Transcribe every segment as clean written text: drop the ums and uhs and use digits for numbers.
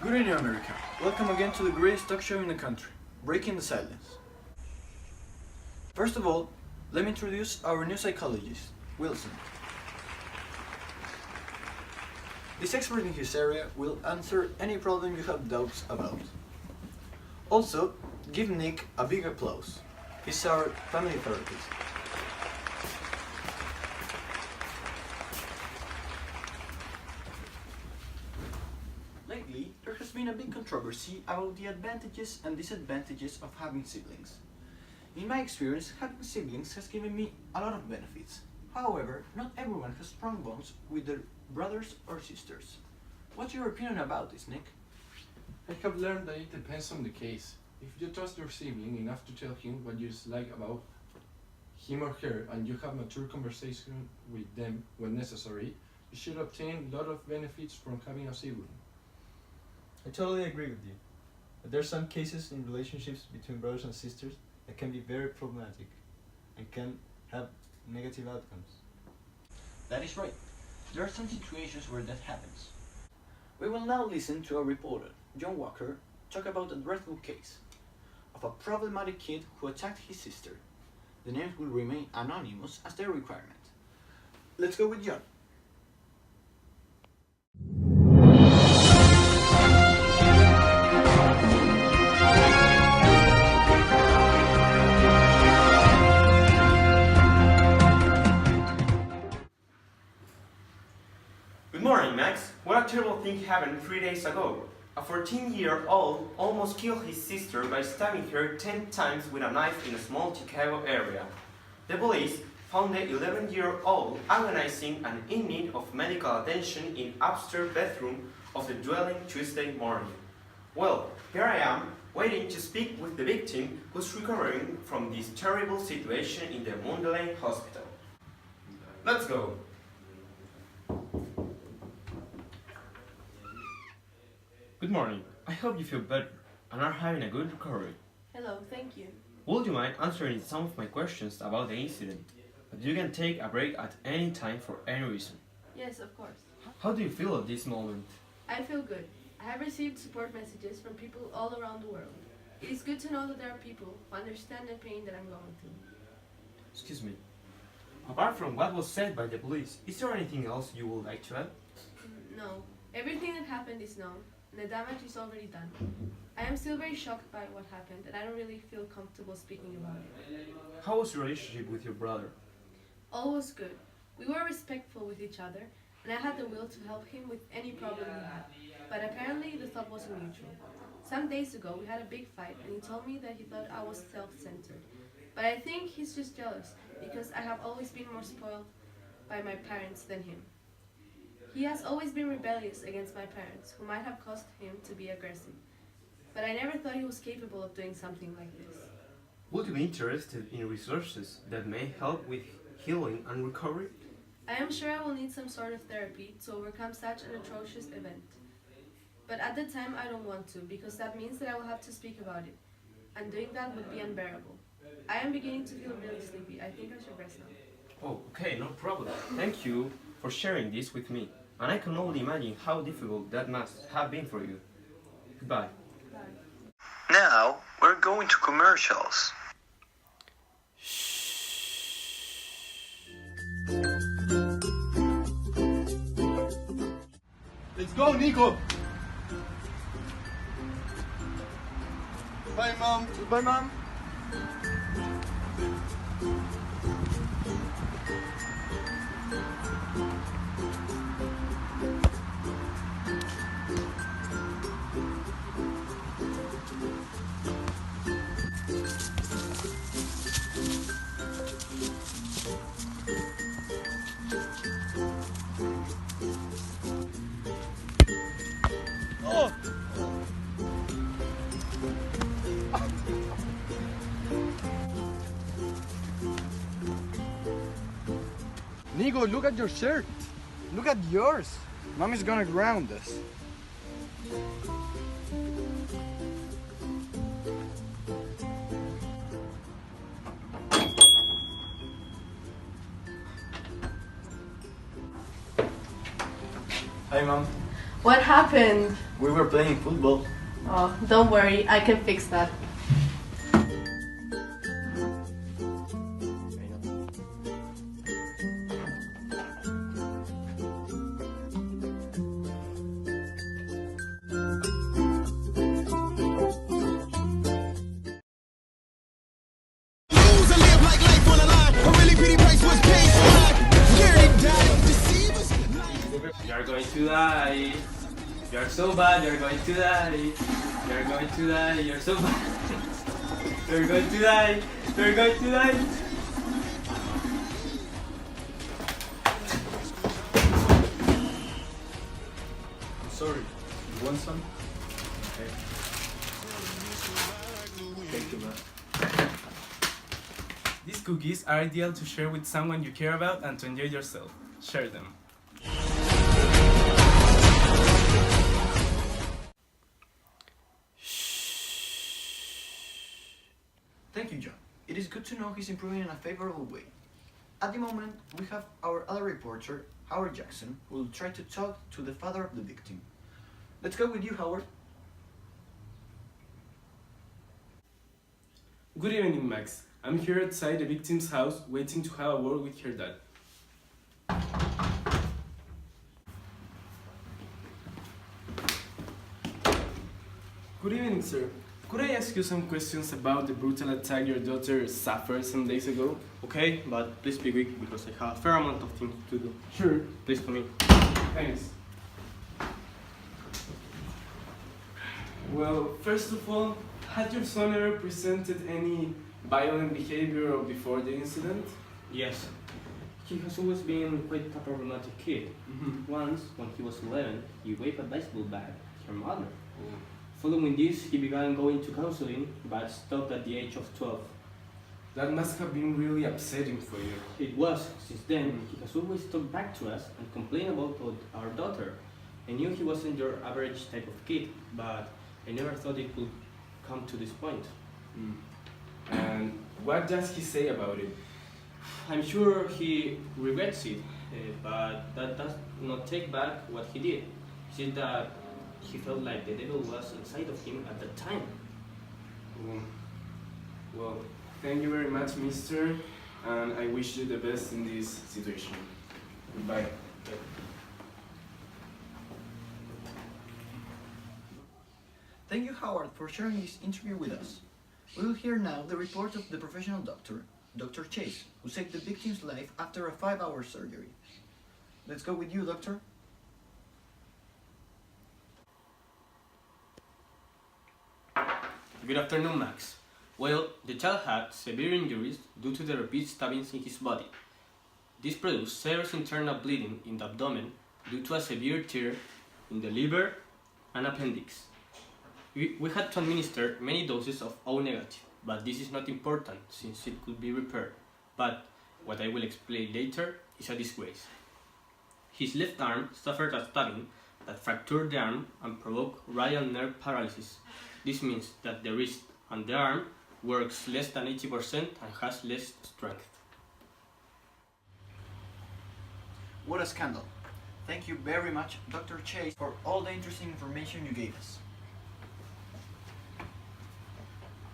Good evening, America. Welcome again to the greatest talk show in the country, Breaking the Silence. First of all, let me introduce our new psychologist, Wilson. This expert in his area will answer any problem you have doubts about. Also, give Nick a big applause. He's our family therapist. Lately, there has been a big controversy about the advantages and disadvantages of having siblings. In my experience, having siblings has given me a lot of benefits. However, not everyone has strong bonds with their brothers or sisters. What's your opinion about this, Nick? I have learned that it depends on the case. If you trust your sibling enough to tell him what you dislike about him or her and you have mature conversation with them when necessary, you should obtain a lot of benefits from having a sibling. I totally agree with you. But there are some cases in relationships between brothers and sisters that can be very problematic and can have negative outcomes. That is right. There are some situations where that happens. We will now listen to a reporter, John Walker, talk about a dreadful case of a problematic kid who attacked his sister. The names will remain anonymous as their requirement. Let's go with John. Good morning, Max. What a terrible thing happened 3 days ago. A 14-year-old almost killed his sister by stabbing her 10 times with a knife in a small Chicago area. The police found the 11-year-old agonizing and in need of medical attention in upstairs bedroom of the dwelling Tuesday morning. Well, here I am, waiting to speak with the victim who's recovering from this terrible situation in the Mundelein Hospital. Let's go. Good morning. I hope you feel better and are having a good recovery. Hello, thank you. Would you mind answering some of my questions about the incident? But you can take a break at any time for any reason. Yes, of course. How do you feel at this moment? I feel good. I have received support messages from people all around the world. It is good to know that there are people who understand the pain that I'm going through. Excuse me. Apart from what was said by the police, is there anything else you would like to add? No, everything that happened is known, and the damage is already done. I am still very shocked by what happened, and I don't really feel comfortable speaking about it. How was your relationship with your brother? All was good. We were respectful with each other, and I had the will to help him with any problem he had. But apparently the thought wasn't mutual. Some days ago we had a big fight, and he told me that he thought I was self-centered. But I think he's just jealous, because I have always been more spoiled by my parents than him. He has always been rebellious against my parents, who might have caused him to be aggressive. But I never thought he was capable of doing something like this. Would you be interested in resources that may help with healing and recovery? I am sure I will need some sort of therapy to overcome such an atrocious event. But at the time I don't want to, because that means that I will have to speak about it. And doing that would be unbearable. I am beginning to feel really sleepy. I think I should rest now. Oh, okay, no problem. Thank you for sharing this with me. And I can only imagine how difficult that must have been for you. Goodbye. Bye. Now we're going to commercials. Let's go, Nico. Bye, Mom. Bye, Mom. Nico, look at your shirt. Look at yours. Mommy's gonna ground us. Hi, Mom. What happened? We were playing football. Oh, don't worry, I can fix that. You're going to die. You're so bad, you're going to die. You're going to die, you're so bad. You're going to die. You're going to die. Sorry, you want some? Okay. Thank you, man. These cookies are ideal to share with someone you care about and to enjoy yourself. Share them. Thank you, John. It is good to know he's improving in a favorable way. At the moment, we have our other reporter, Howard Jackson, who will try to talk to the father of the victim. Let's go with you, Howard. Good evening, Max. I'm here outside the victim's house waiting to have a word with her dad. Good evening, sir. Could I ask you some questions about the brutal attack your daughter suffered some days ago? Okay, but please be quick because I have a fair amount of things to do. Sure. Please come in. Thanks. Well, first of all, had your son ever presented any violent behavior before the incident? Yes. He has always been quite a problematic kid. Once, when he was 11, he waved a baseball bat at her mother. Following this, he began going to counseling, but stopped at the age of 12. That must have been really upsetting for you. It was. Since then, he has always talked back to us and complained about our daughter. I knew he wasn't your average type of kid, but I never thought it would come to this point. And what does he say about it? I'm sure he regrets it, but that does not take back what he did. He said that he felt like the devil was inside of him at that time. Well, thank you very much, mister, and I wish you the best in this situation. Goodbye. Thank you, Howard, for sharing this interview with us. We will hear now the report of the professional doctor, Dr. Chase, who saved the victim's life after a 5-hour surgery. Let's go with you, doctor. Good afternoon, Max. Well, the child had severe injuries due to the repeat stabbings in his body. This produced serious internal bleeding in the abdomen due to a severe tear in the liver and appendix. We had to administer many doses of O negative, but this is not important since it could be repaired. But what I will explain later is a disgrace. His left arm suffered a stabbing that fractured the arm and provoked radial nerve paralysis. This means that the wrist and the arm works less than 80% and has less strength. What a scandal. Thank you very much, Dr. Chase, for all the interesting information you gave us.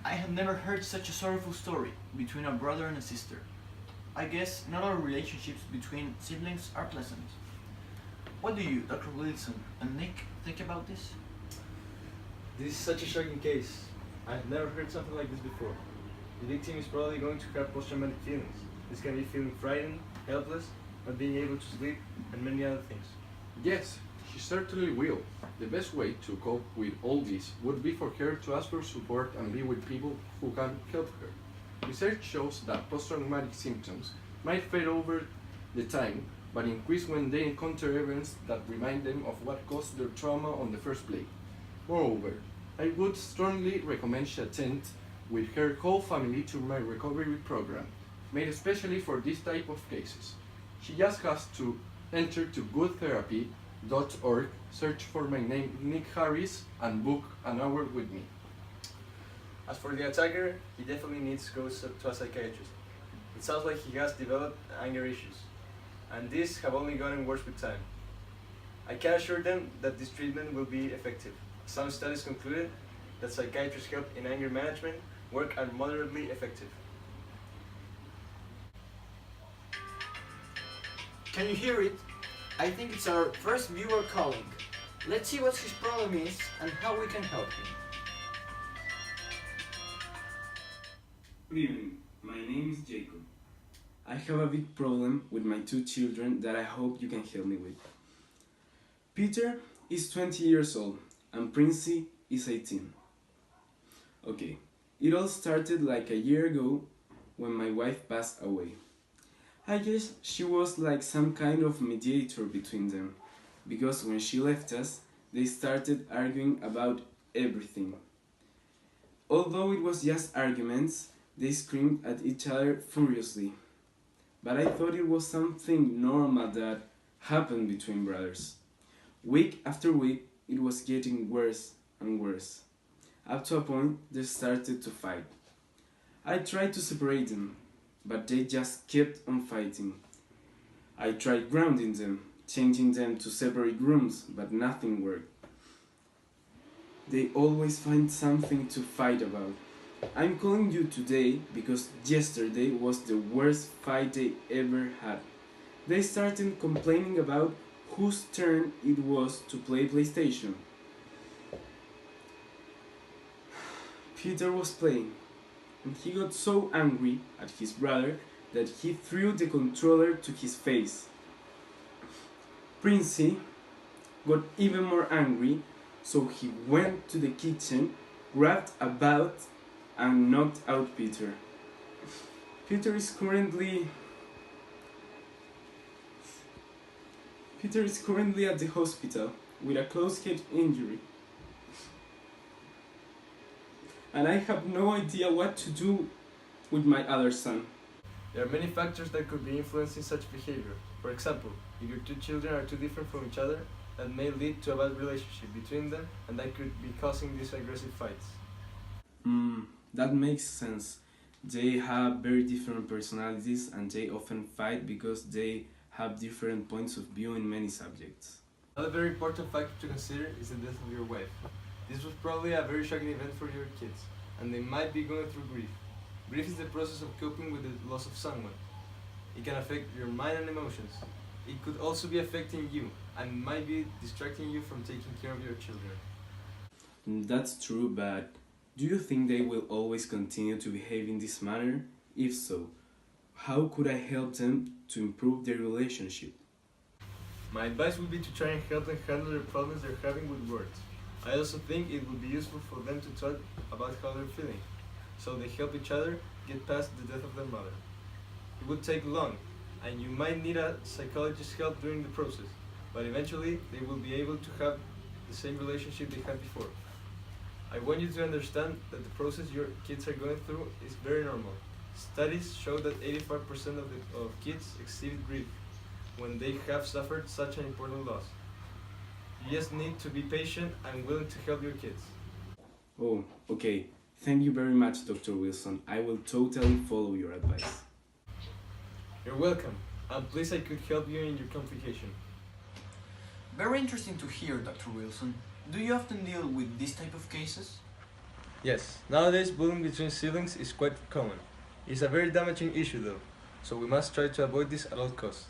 I have never heard such a sorrowful story between a brother and a sister. I guess not all relationships between siblings are pleasant. What do you, Dr. Wilson and Nick, think about this? This is such a shocking case. I've never heard something like this before. The victim is probably going to have post-traumatic feelings. This can be feeling frightened, helpless, not being able to sleep, and many other things. Yes, she certainly will. The best way to cope with all this would be for her to ask for support and be with people who can help her. Research shows that post-traumatic symptoms might fade over the time, but increase when they encounter events that remind them of what caused their trauma on the first place. Moreover, I would strongly recommend she attend with her whole family to my recovery program, made especially for this type of cases. She just has to enter to goodtherapy.org, search for my name Nick Harris, and book an hour with me. As for the attacker, he definitely needs to go to a psychiatrist. It sounds like he has developed anger issues, and these have only gotten worse with time. I can assure them that this treatment will be effective. Some studies concluded that psychiatrists' help in anger management work are moderately effective. Can you hear it? I think it's our first viewer calling. Let's see what his problem is and how we can help him. Good evening, my name is Jacob. I have a big problem with my two children that I hope you can help me with. Peter is 20 years old and Princey is 18. Okay, it all started like a year ago when my wife passed away. I guess she was like some kind of mediator between them, because when she left us, they started arguing about everything. Although it was just arguments, they screamed at each other furiously. But I thought it was something normal that happened between brothers. Week after week, it was getting worse and worse. Up to a point, they started to fight. I tried to separate them, but they just kept on fighting. I tried grounding them, changing them to separate rooms, but nothing worked. They always find something to fight about. I'm calling you today because yesterday was the worst fight they ever had. They started complaining about whose turn it was to play PlayStation. Peter was playing, and he got so angry at his brother that he threw the controller to his face. Princey got even more angry, so he went to the kitchen, grabbed a bat, and knocked out Peter. Peter is currently at the hospital with a closed head injury. And I have no idea what to do with my other son. There are many factors that could be influencing such behavior. For example, if your two children are too different from each other, that may lead to a bad relationship between them, and that could be causing these aggressive fights. That makes sense. They have very different personalities and they often fight because they have different points of view in many subjects. Another very important factor to consider is the death of your wife. This was probably a very shocking event for your kids, and they might be going through grief. Grief is the process of coping with the loss of someone. It can affect your mind and emotions. It could also be affecting you, and might be distracting you from taking care of your children. That's true, but do you think they will always continue to behave in this manner? If so, how could I help them to improve their relationship? My advice would be to try and help them handle the problems they're having with words. I also think it would be useful for them to talk about how they're feeling, so they help each other get past the death of their mother. It would take long, and you might need a psychologist's help during the process, but eventually they will be able to have the same relationship they had before. I want you to understand that the process your kids are going through is very normal. Studies show that 85% of kids exhibit grief when they have suffered such an important loss. You just need to be patient and willing to help your kids. Oh, okay. Thank you very much, Dr. Wilson. I will totally follow your advice. You're welcome. I'm pleased I could help you in your complication. Very interesting to hear, Dr. Wilson. Do you often deal with this type of cases? Yes, nowadays bullying between siblings is quite common. It's a very damaging issue though, so we must try to avoid this at all costs.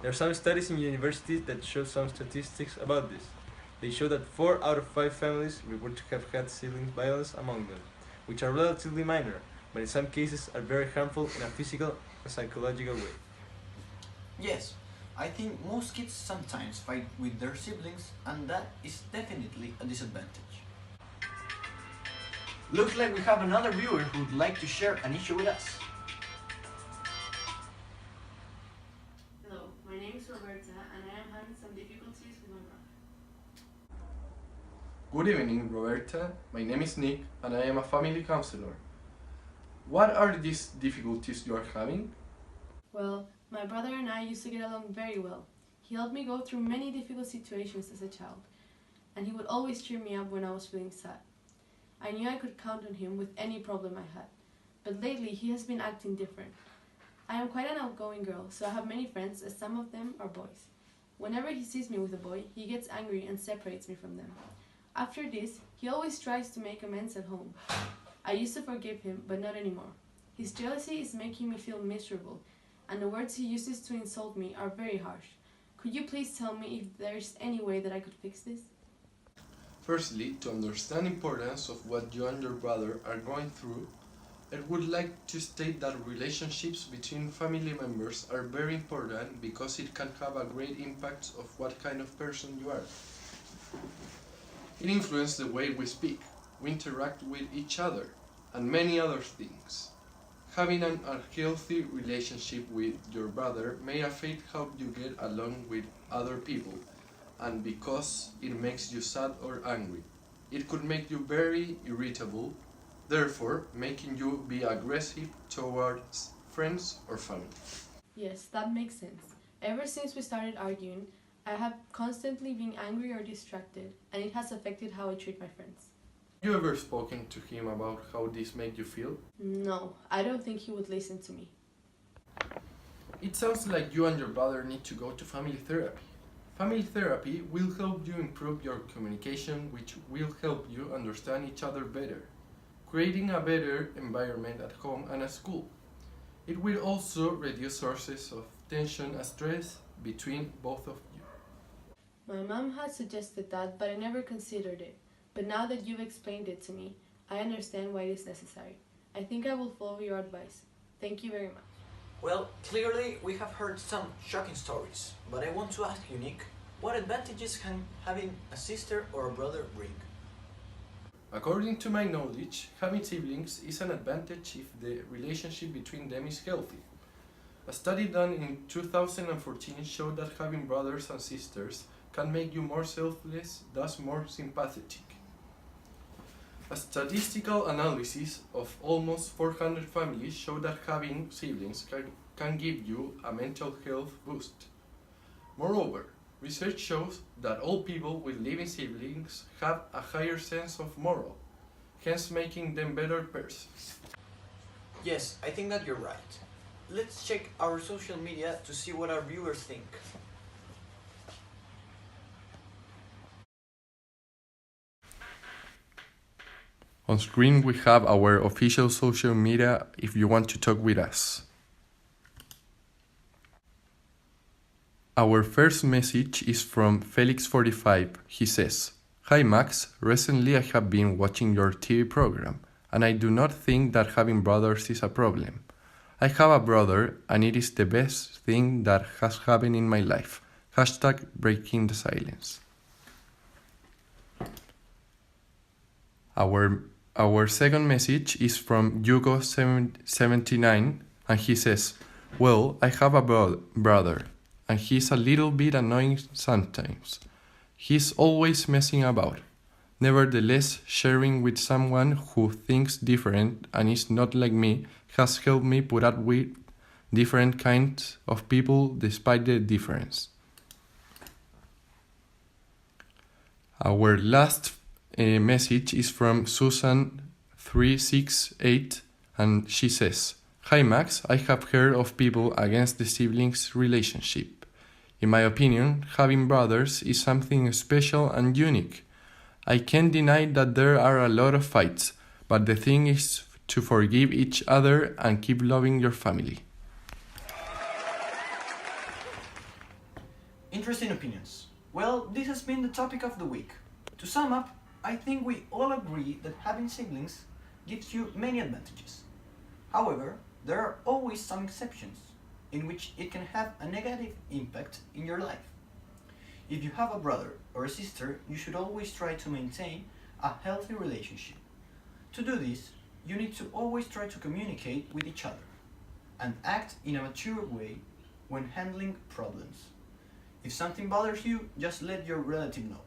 There are some studies in universities that show some statistics about this. They show that 4 out of 5 families report to have had sibling violence among them, which are relatively minor, but in some cases are very harmful in a physical and psychological way. Yes, I think most kids sometimes fight with their siblings, and that is definitely a disadvantage. Looks like we have another viewer who would like to share an issue with us. Hello, my name is Roberta and I am having some difficulties with my brother. Good evening, Roberta. My name is Nick and I am a family counselor. What are these difficulties you are having? Well, my brother and I used to get along very well. He helped me go through many difficult situations as a child, and he would always cheer me up when I was feeling sad. I knew I could count on him with any problem I had, but lately he has been acting different. I am quite an outgoing girl, so I have many friends, as some of them are boys. Whenever he sees me with a boy, he gets angry and separates me from them. After this, he always tries to make amends at home. I used to forgive him, but not anymore. His jealousy is making me feel miserable, and the words he uses to insult me are very harsh. Could you please tell me if there's any way that I could fix this? Firstly, to understand the importance of what you and your brother are going through, I would like to state that relationships between family members are very important because it can have a great impact of what kind of person you are. It influences the way we speak, we interact with each other, and many other things. Having an unhealthy relationship with your brother may affect how you get along with other people, and because it makes you sad or angry. It could make you very irritable, therefore making you be aggressive towards friends or family. Yes, that makes sense. Ever since we started arguing, I have constantly been angry or distracted, and it has affected how I treat my friends. Have you ever spoken to him about how this made you feel? No, I don't think he would listen to me. It sounds like you and your brother need to go to family therapy. Family therapy will help you improve your communication, which will help you understand each other better, creating a better environment at home and at school. It will also reduce sources of tension and stress between both of you. My mom had suggested that, but I never considered it. But now that you've explained it to me, I understand why it is necessary. I think I will follow your advice. Thank you very much. Well, clearly we have heard some shocking stories, but I want to ask you, Nick, what advantages can having a sister or a brother bring? According to my knowledge, having siblings is an advantage if the relationship between them is healthy. A study done in 2014 showed that having brothers and sisters can make you more selfless, thus more sympathetic. A statistical analysis of almost 400 families showed that having siblings can give you a mental health boost. Moreover, research shows that all people with living siblings have a higher sense of moral, hence making them better persons. Yes, I think that you're right. Let's check our social media to see what our viewers think. On screen we have our official social media if you want to talk with us. Our first message is from Felix45. He says, "Hi Max, recently I have been watching your TV program, and I do not think that having brothers is a problem. I have a brother, and it is the best thing that has happened in my life. Hashtag breaking the silence." Our second message is from Hugo79, and he says, "Well, I have a brother, and he's a little bit annoying sometimes. He's always messing about. Nevertheless, sharing with someone who thinks different and is not like me has helped me put up with different kinds of people despite the difference." Our last message is from Susan368, and she says, "Hi Max, I have heard of people against the siblings relationship. In my opinion, having brothers is something special and unique. I can't deny that there are a lot of fights, but the thing is to forgive each other and keep loving your family." Interesting opinions. Well, this has been the topic of the week. To sum up, I think we all agree that having siblings gives you many advantages. However, there are always some exceptions in which it can have a negative impact in your life. If you have a brother or a sister, you should always try to maintain a healthy relationship. To do this, you need to always try to communicate with each other and act in a mature way when handling problems. If something bothers you, just let your relative know.